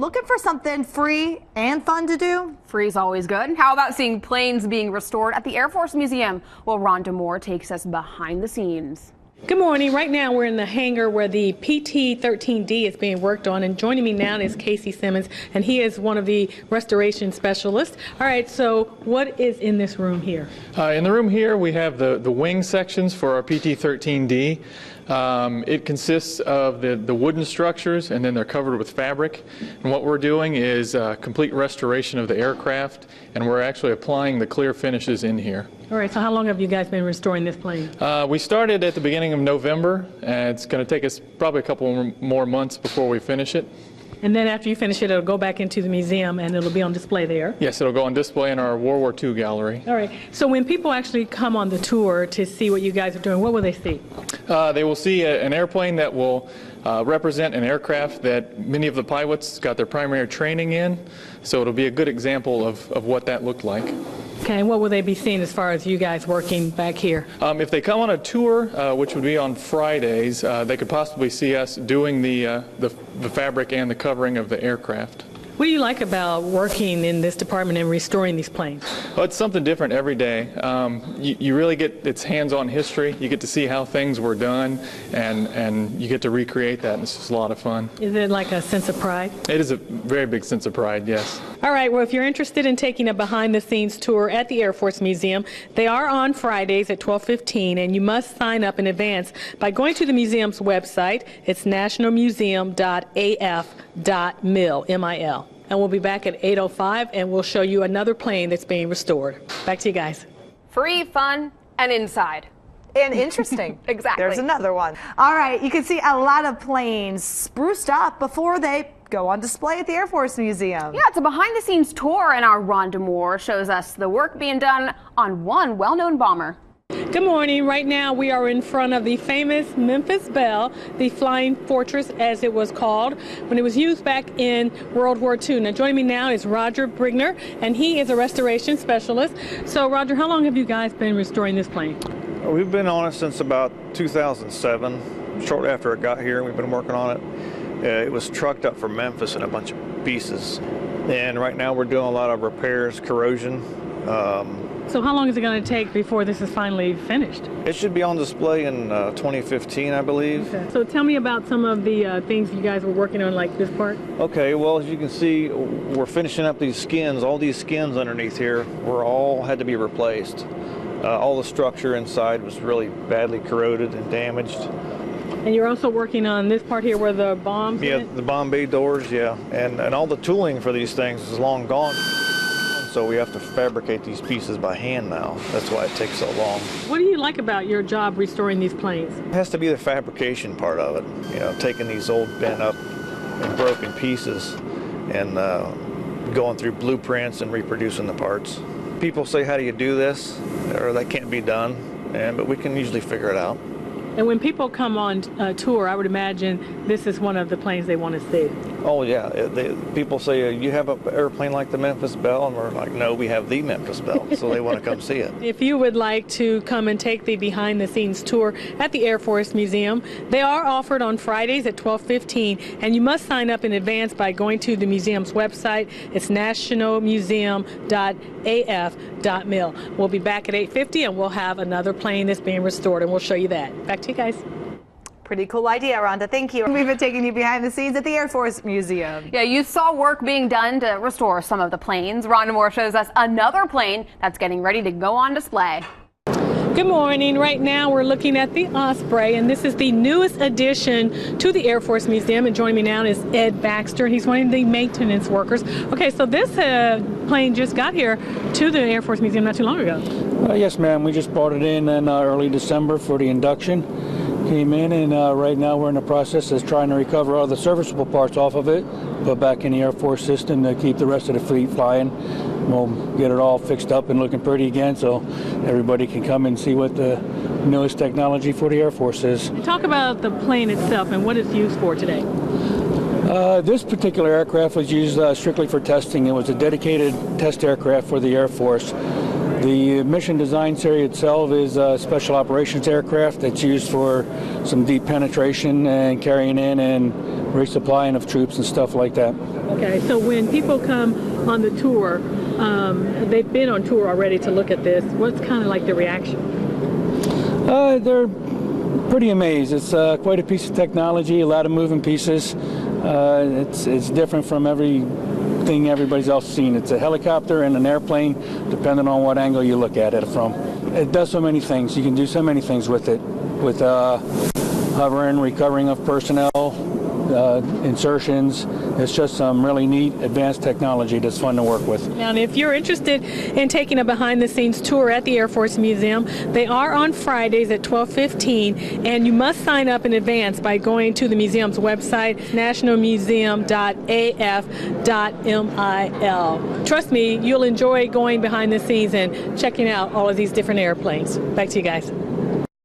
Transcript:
Looking for something free and fun to do? Free's always good. How about seeing planes being restored at the Air Force Museum? Well, Rhonda Moore takes us behind the scenes. Good morning. Right now we're in the hangar where the PT-13D is being worked on, and joining me now is Casey Simmons, and he is one of the restoration specialists. All right, so what is in this room here? In the room here we have the wing sections for our PT-13D. It consists of the wooden structures, and then they're covered with fabric. And what we're doing is complete restoration of the aircraft, and we're actually applying the clear finishes in here. All right, so how long have you guys been restoring this plane? We started at the beginning of November, and it's going to take us probably a couple more months before we finish it. And then after you finish it, it'll go back into the museum and it'll be on display there. Yes, it'll go on display in our World War II gallery. All right, so when people actually come on the tour to see what you guys are doing, what will they see? They will see an airplane that will represent an aircraft that many of the pilots got their primary training in, so it'll be a good example of what that looked like. Okay, and what will they be seeing as far as you guys working back here? If they come on a tour, which would be on Fridays, they could possibly see us doing the fabric and the covering of the aircraft. What do you like about working in this department and restoring these planes? Well, it's something different every day. You really get, it's hands-on history. You get to see how things were done, and you get to recreate that, and it's just a lot of fun. Is it like a sense of pride? It is a very big sense of pride, yes. All right, well, if you're interested in taking a behind-the-scenes tour at the Air Force Museum, they are on Fridays at 12:15, and you must sign up in advance by going to the museum's website. It's nationalmuseum.af.mil, M-I-L. And we'll be back at 8:05, and we'll show you another plane that's being restored. Back to you guys. Free, fun, and inside. And interesting. Exactly. There's another one. All right, you can see a lot of planes spruced up before they go on display at the Air Force Museum. Yeah, it's a behind-the-scenes tour, and our Rhonda Moore shows us the work being done on one well-known bomber. Good morning. Right now we are in front of the famous Memphis Belle, the Flying Fortress as it was called when it was used back in World War II. Now joining me now is Roger Brigner, and he is a restoration specialist. So Roger, how long have you guys been restoring this plane? We've been on it since about 2007, shortly after it got here. We've been working on it. It was trucked up from Memphis in a bunch of pieces, and right now we're doing a lot of repairs, corrosion. So how long is it going to take before this is finally finished? It should be on display in 2015, I believe. Okay. So tell me about some of the things you guys were working on, like this part. Okay, well, as you can see, we're finishing up these skins. All these skins underneath here had to be replaced. All the structure inside was really badly corroded and damaged. And you're also working on this part here where the bombs Yeah, went? the bomb bay doors, yeah. And all the tooling for these things is long gone. So we have to fabricate these pieces by hand now. That's why it takes so long. What do you like about your job restoring these planes? It has to be the fabrication part of it. You know, taking these old bent up and broken pieces and going through blueprints and reproducing the parts. People say, how do you do this? Or that can't be done, but we can usually figure it out. And when people come on tour, I would imagine this is one of the planes they want to see. Oh yeah, people say, you have an airplane like the Memphis Belle? And we're like, no, we have the Memphis Belle, so they want to come see it. If you would like to come and take the behind-the-scenes tour at the Air Force Museum, they are offered on Fridays at 12:15, and you must sign up in advance by going to the museum's website. It's nationalmuseum.af.mil. We'll be back at 8:50, and we'll have another plane that's being restored, and we'll show you that. Back to you guys. Pretty cool idea, Rhonda. Thank you. We've been taking you behind the scenes at the Air Force Museum. Yeah, you saw work being done to restore some of the planes. Rhonda Moore shows us another plane that's getting ready to go on display. Good morning. Right now we're looking at the Osprey, and this is the newest addition to the Air Force Museum. And joining me now is Ed Baxter. He's one of the maintenance workers. Okay, so this plane just got here to the Air Force Museum not too long ago. Yes, ma'am. We just brought it in early December for the induction. Came in, and right now we're in the process of trying to recover all the serviceable parts off of it, put back in the Air Force system to keep the rest of the fleet flying. We'll get it all fixed up and looking pretty again, so everybody can come and see what the newest technology for the Air Force is. Talk about the plane itself and what it's used for today. This particular aircraft was used strictly for testing. It was a dedicated test aircraft for the Air Force. The mission design area itself is a special operations aircraft that's used for some deep penetration and carrying in and resupplying of troops and stuff like that. Okay, so when people come on the tour, they've been on tour already to look at this. What's kind of like the reaction? They're pretty amazed. It's quite a piece of technology, a lot of moving pieces. It's different from everything everybody's else seen. It's a helicopter and an airplane, depending on what angle you look at it from. It does so many things. You can do so many things with it, with hovering, recovering of personnel, insertions. It's just some really neat advanced technology that's fun to work with. Now, if you're interested in taking a behind-the-scenes tour at the Air Force Museum, they are on Fridays at 12:15, and you must sign up in advance by going to the museum's website, nationalmuseum.af.mil. Trust me, you'll enjoy going behind the scenes and checking out all of these different airplanes. Back to you guys.